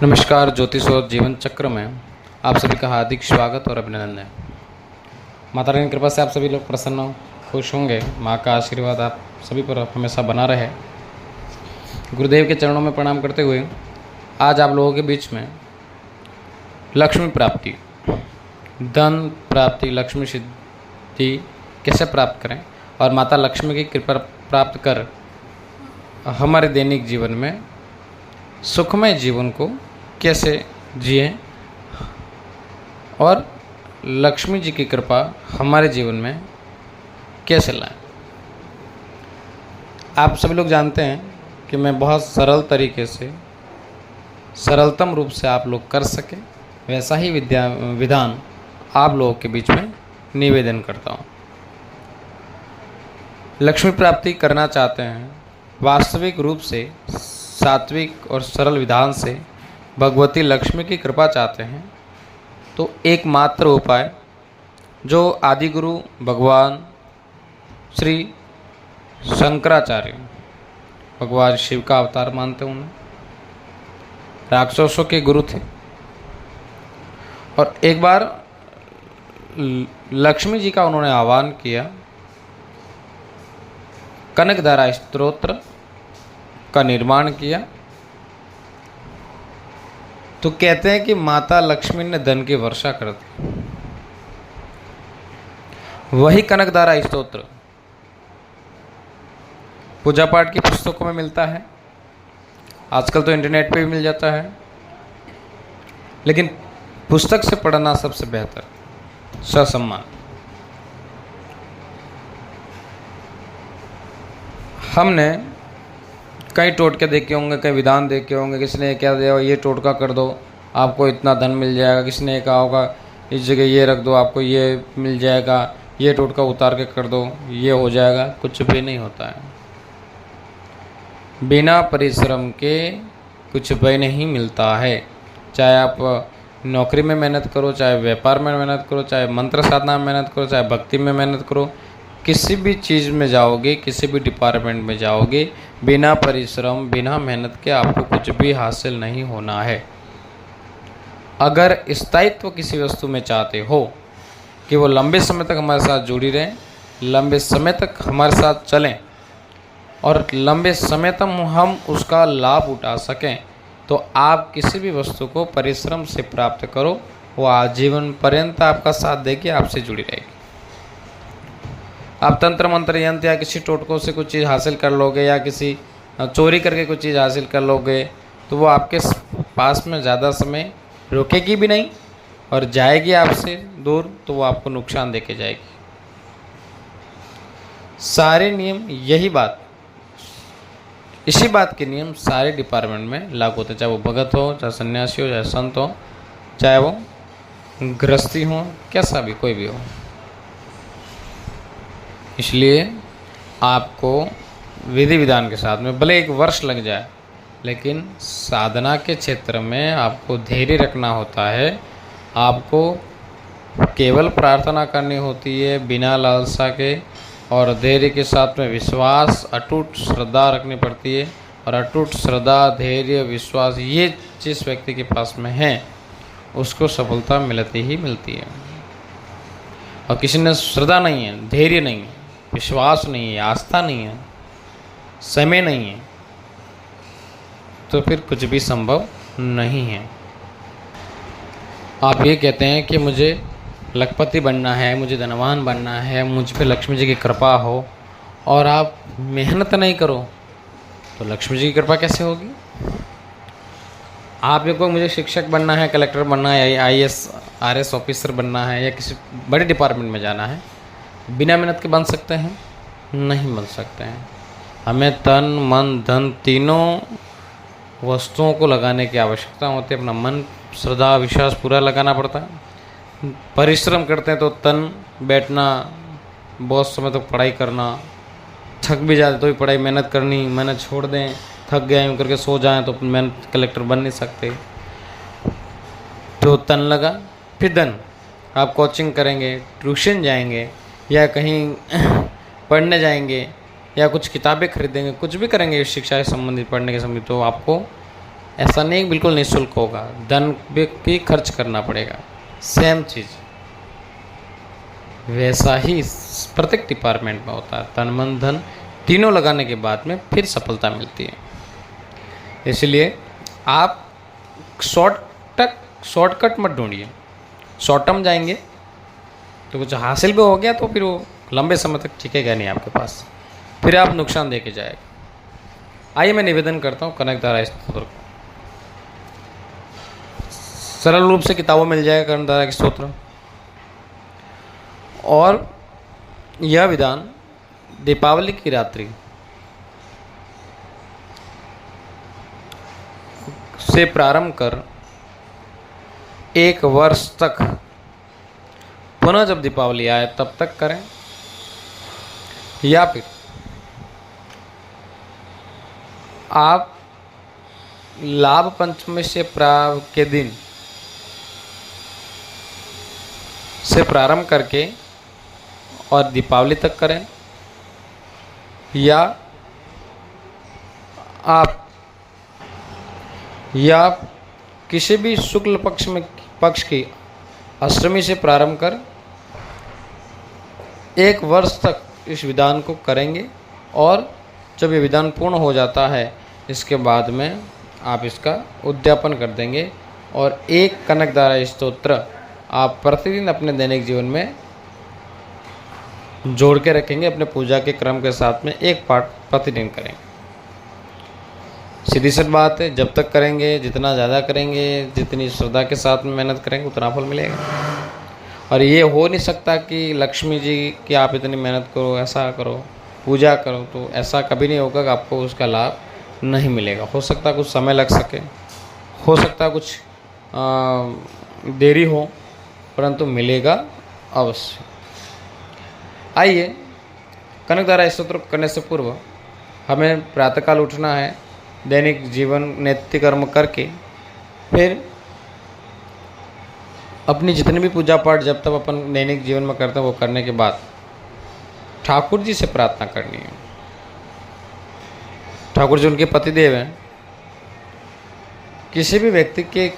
नमस्कार। ज्योतिष और जीवन चक्र में आप सभी का हार्दिक स्वागत और अभिनंदन है। माता रानी की कृपा से आप सभी लोग प्रसन्न हो, खुश होंगे। माँ का आशीर्वाद आप सभी पर हमेशा बना रहे। गुरुदेव के चरणों में प्रणाम करते हुए आज आप लोगों के बीच में लक्ष्मी प्राप्ति, धन प्राप्ति, लक्ष्मी सिद्धि कैसे प्राप्त करें और माता लक्ष्मी की कृपा प्राप्त कर हमारे दैनिक जीवन में सुखमय जीवन को कैसे जिए और लक्ष्मी जी की कृपा हमारे जीवन में कैसे लाएं। आप सभी लोग जानते हैं कि मैं बहुत सरल तरीके से, सरलतम रूप से आप लोग कर सके वैसा ही विधान आप लोगों के बीच में निवेदन करता हूँ। लक्ष्मी प्राप्ति करना चाहते हैं, वास्तविक रूप से सात्विक और सरल विधान से भगवती लक्ष्मी की कृपा चाहते हैं, तो एकमात्र उपाय जो आदि गुरु भगवान श्री शंकराचार्य, भगवान शिव का अवतार मानते हैं, उन्हें राक्षसों के गुरु थे, और एक बार लक्ष्मी जी का उन्होंने आह्वान किया। कनकधारा स्तोत्र का निर्माण किया तो कहते हैं कि माता लक्ष्मी ने धन की वर्षा कर दी। वही कनकधारा स्तोत्र पूजा पाठ की पुस्तकों में मिलता है, आजकल तो इंटरनेट पे भी मिल जाता है, लेकिन पुस्तक से पढ़ना सबसे बेहतर, ससम्मान। हमने कई टोटके देखे होंगे, कई विधान देखे होंगे। किसी ने क्या दिया, ये टोटका कर दो आपको इतना धन मिल जाएगा। किसी ने कहा होगा इस जगह ये रख दो आपको ये मिल जाएगा, ये टोटका उतार के कर दो ये हो जाएगा। कुछ भी नहीं होता है। बिना परिश्रम के कुछ भी नहीं मिलता है। चाहे आप नौकरी में मेहनत करो, चाहे व्यापार में मेहनत करो, चाहे मंत्र साधना में मेहनत करो, चाहे भक्ति में मेहनत करो, किसी भी चीज़ में जाओगे, किसी भी डिपार्टमेंट में जाओगे, बिना परिश्रम बिना मेहनत के आपको कुछ भी हासिल नहीं होना है। अगर स्थायित्व किसी वस्तु में चाहते हो कि वो लंबे समय तक हमारे साथ जुड़ी रहें, लंबे समय तक हमारे साथ चलें और लंबे समय तक हम उसका लाभ उठा सकें, तो आप किसी भी वस्तु को परिश्रम से प्राप्त करो, वो आजीवन पर्यंत आपका साथ देगी, आपसे जुड़ी रहेगी। आप तंत्र मंत्र यंत्र या किसी टोटकों से कुछ चीज़ हासिल कर लोगे या किसी चोरी करके कुछ चीज़ हासिल कर लोगे, तो वो आपके पास में ज़्यादा समय रुकेगी भी नहीं और जाएगी आपसे दूर, तो वो आपको नुकसान देके जाएगी। सारे नियम यही बात, इसी बात के नियम सारे डिपार्टमेंट में लागू होते हैं, चाहे वो भगत हो, चाहे सन्यासी हो, चाहे संत हो, चाहे वो गृहस्थी हो, कैसा भी कोई भी हो। इसलिए आपको विधि विधान के साथ में भले 1 वर्ष लग जाए, लेकिन साधना के क्षेत्र में आपको धैर्य रखना होता है। आपको केवल प्रार्थना करनी होती है बिना लालसा के, और धैर्य के साथ में विश्वास, अटूट श्रद्धा रखनी पड़ती है। और अटूट श्रद्धा, धैर्य, विश्वास, ये जिस व्यक्ति के पास में है उसको सफलता मिलती ही मिलती है। और किसी ने श्रद्धा नहीं है, धैर्य नहीं है, विश्वास नहीं है, आस्था नहीं है, समय नहीं है, तो फिर कुछ भी संभव नहीं है। आप ये कहते हैं कि मुझे लखपति बनना है, मुझे धनवान बनना है, मुझ पे लक्ष्मी जी की कृपा हो, और आप मेहनत नहीं करो, तो लक्ष्मी जी की कृपा कैसे होगी? आप ये को मुझे शिक्षक बनना है, कलेक्टर बनना है, IAS RS ऑफिसर बनना है, या किसी बड़े डिपार्टमेंट में जाना है, बिना मेहनत के बन सकते हैं? नहीं बन सकते हैं। हमें तन मन धन तीनों वस्तुओं को लगाने की आवश्यकता होती है। अपना मन, श्रद्धा, विश्वास पूरा लगाना पड़ता है। परिश्रम करते हैं तो तन, बैठना, बहुत समय तक पढ़ाई करना, थक भी जाते तो भी पढ़ाई मेहनत करनी, मेहनत छोड़ दें, थक गए यूँ करके सो जाएं तो मेहनत कलेक्टर बन नहीं सकते। तो तन लगा, फिर धन, आप कोचिंग करेंगे, ट्यूशन जाएंगे, या कहीं पढ़ने जाएंगे, या कुछ किताबें खरीदेंगे, कुछ भी करेंगे शिक्षा से संबंधित, पढ़ने के संबंधित, तो आपको ऐसा नहीं बिल्कुल निःशुल्क होगा, धन भी खर्च करना पड़ेगा। सेम चीज़ वैसा ही प्रत्येक डिपार्टमेंट में होता है। तन मन धन तीनों लगाने के बाद में फिर सफलता मिलती है। इसलिए आप शॉर्टकट मत ढूंढिए। शॉर्ट टर्म जाएंगे तो कुछ हासिल भी हो गया तो फिर वो लंबे समय तक टिकेगा नहीं आपके पास, फिर आप नुकसान दे के जाएगा। आइए मैं निवेदन करता हूँ कनकधारा स्तोत्र को। सरल रूप से किताबों मिल जाएगा कनकधारा की स्तोत्र, और यह विधान दीपावली की रात्रि से प्रारंभ कर 1 वर्ष तक, पुनः जब दीपावली आए तब तक करें, या फिर आप लाभ पंचमी से के दिन से प्रारंभ करके और दीपावली तक करें, या किसी भी शुक्ल पक्ष की अष्टमी से प्रारंभ कर 1 वर्ष तक इस विधान को करेंगे, और जब ये विधान पूर्ण हो जाता है इसके बाद में आप इसका उद्यापन कर देंगे, और एक कनकधारा स्तोत्र आप प्रतिदिन अपने दैनिक जीवन में जोड़ के रखेंगे। अपने पूजा के क्रम के साथ में 1 पाठ प्रतिदिन करेंगे। सीधी सी बात है, जब तक करेंगे, जितना ज़्यादा करेंगे, जितनी श्रद्धा के साथ में मेहनत करेंगे उतना फल मिलेगा। और ये हो नहीं सकता कि लक्ष्मी जी की आप इतनी मेहनत करो, ऐसा करो, पूजा करो, तो ऐसा कभी नहीं होगा कि आपको उसका लाभ नहीं मिलेगा। हो सकता है कुछ समय लग सके, हो सकता है कुछ देरी हो, परंतु मिलेगा अवश्य। आइए, कनकधारा स्तोत्र करने से पूर्व हमें प्रातःकाल उठना है, दैनिक जीवन नित्य कर्म करके फिर अपनी जितनी भी पूजा पाठ जब तक अपन दैनिक जीवन में करते हैं वो करने के बाद ठाकुर जी से प्रार्थना करनी है। ठाकुर जी उनके पतिदेव हैं। किसी भी व्यक्ति के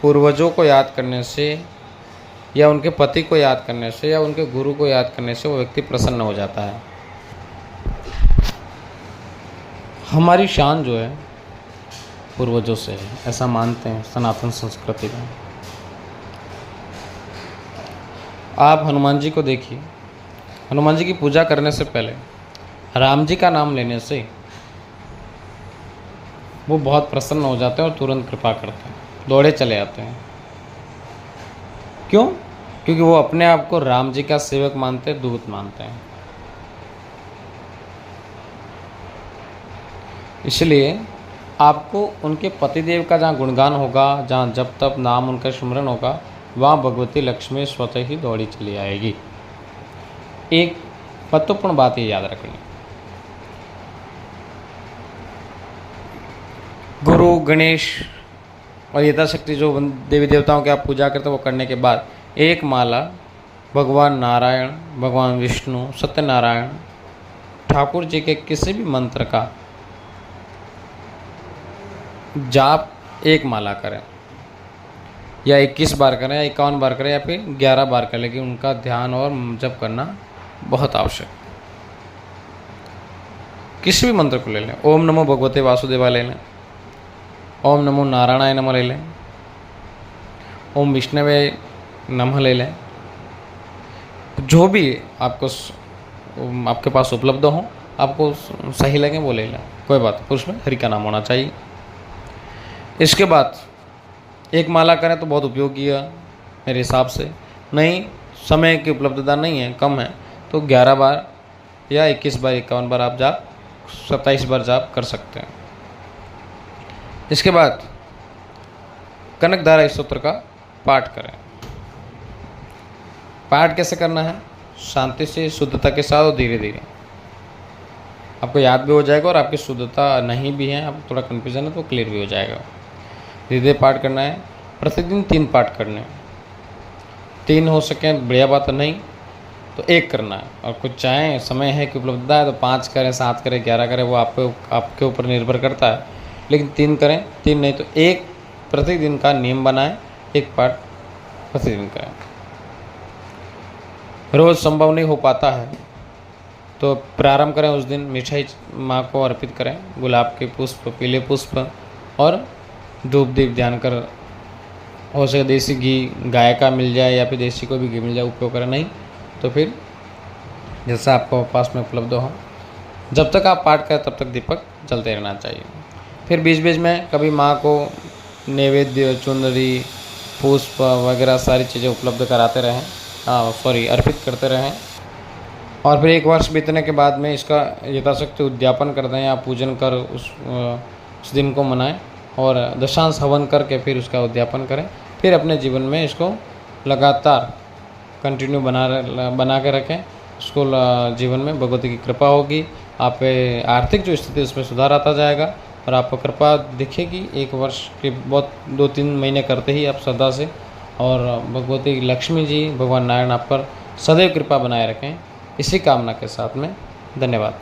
पूर्वजों को याद करने से, या उनके पति को याद करने से, या उनके गुरु को याद करने से वो व्यक्ति प्रसन्न हो जाता है। हमारी शान जो है पूर्वजों से है, ऐसा मानते हैं सनातन संस्कृति में। आप हनुमान जी को देखिए, हनुमान जी की पूजा करने से पहले राम जी का नाम लेने से वो बहुत प्रसन्न हो जाते हैं और तुरंत कृपा करते हैं, दौड़े चले आते हैं। क्यों? क्योंकि वो अपने आप को राम जी का सेवक मानते हैं, दूत मानते हैं। इसलिए आपको उनके पतिदेव का जहाँ गुणगान होगा, जहाँ जब तब नाम उनका स्मरण होगा, वहाँ भगवती लक्ष्मी स्वतः ही दौड़ी चली आएगी। एक महत्वपूर्ण बात ये याद रखनी, गुरु, गणेश और यथाशक्ति जो देवी देवताओं की आप पूजा करते हो वो करने के बाद 1 माला भगवान नारायण, भगवान विष्णु, सत्यनारायण, ठाकुर जी के किसी भी मंत्र का जाप 1 माला करें, या 21 बार करें, या 51 बार करें, या फिर 11 बार करें, लेकिन उनका ध्यान और जप करना बहुत आवश्यक। किसी भी मंत्र को ले लें, ओम नमो भगवते वासुदेवाय ले लें, ओम नमो नारायणाय नमः ले लें, ओम विष्णवे नमः ले लें, जो भी आपके पास उपलब्ध हो, आपको सही लगे वो ले लें, कोई बात नहीं, उसमें हरि का नाम होना चाहिए। इसके बाद 1 माला करें तो बहुत उपयोगी है मेरे हिसाब से। नहीं, समय की उपलब्धता नहीं है, कम है, तो 11 बार या 21 बार, 51 बार आप जाप, 27 बार जाप कर सकते हैं। इसके बाद कनकधारा स्तोत्र का पाठ करें। पाठ कैसे करना है? शांति से, शुद्धता के साथ और धीरे धीरे। आपको याद भी हो जाएगा, और आपकी शुद्धता नहीं भी है, आप थोड़ा कन्फ्यूजन है तो क्लियर भी हो जाएगा। धीरे धीरे पाठ करना है। प्रतिदिन 3 पाठ करने हैं। 3 हो सके बढ़िया बात है, नहीं तो 1 करना है। और कुछ चाहें, समय है कि उपलब्धता है तो 5 करें, 7 करें, 11 करें, वो आपके ऊपर निर्भर करता है। लेकिन 3 करें, 3 नहीं तो 1 प्रतिदिन का नियम बनाएं, 1 पाठ प्रतिदिन करें। रोज़ संभव नहीं हो पाता है तो प्रारंभ करें, उस दिन मिठाई माँ को अर्पित करें, गुलाब के पुष्प, पीले पुष्प और धूप दीप ध्यान कर, हो सके देसी घी गाय का मिल जाए या फिर देसी कोई भी घी मिल जाए उपयोग करें, नहीं तो फिर जैसा आपको पास में उपलब्ध हो। जब तक आप पाठ करें तब तक दीपक जलते रहना चाहिए। फिर बीच बीच में कभी माँ को नैवेद्य, चुनरी, पुष्प वगैरह सारी चीज़ें उपलब्ध कराते रहें, अर्पित करते रहें। और फिर 1 वर्ष बीतने के बाद में इसका यथाशक्ति उद्यापन कर दें या पूजन कर उस दिन को मनाएं और दशांश हवन करके फिर उसका उद्यापन करें। फिर अपने जीवन में इसको लगातार कंटिन्यू बना के रखें। उसको जीवन में भगवती की कृपा होगी, आप पे आर्थिक जो स्थिति उसमें सुधार आता जाएगा और आपको कृपा दिखेगी। 1 वर्ष के बहुत 2-3 महीने करते ही आप श्रद्धा से, और भगवती लक्ष्मी जी, भगवान नारायण आप पर सदैव कृपा बनाए रखें। इसी कामना के साथ में धन्यवाद।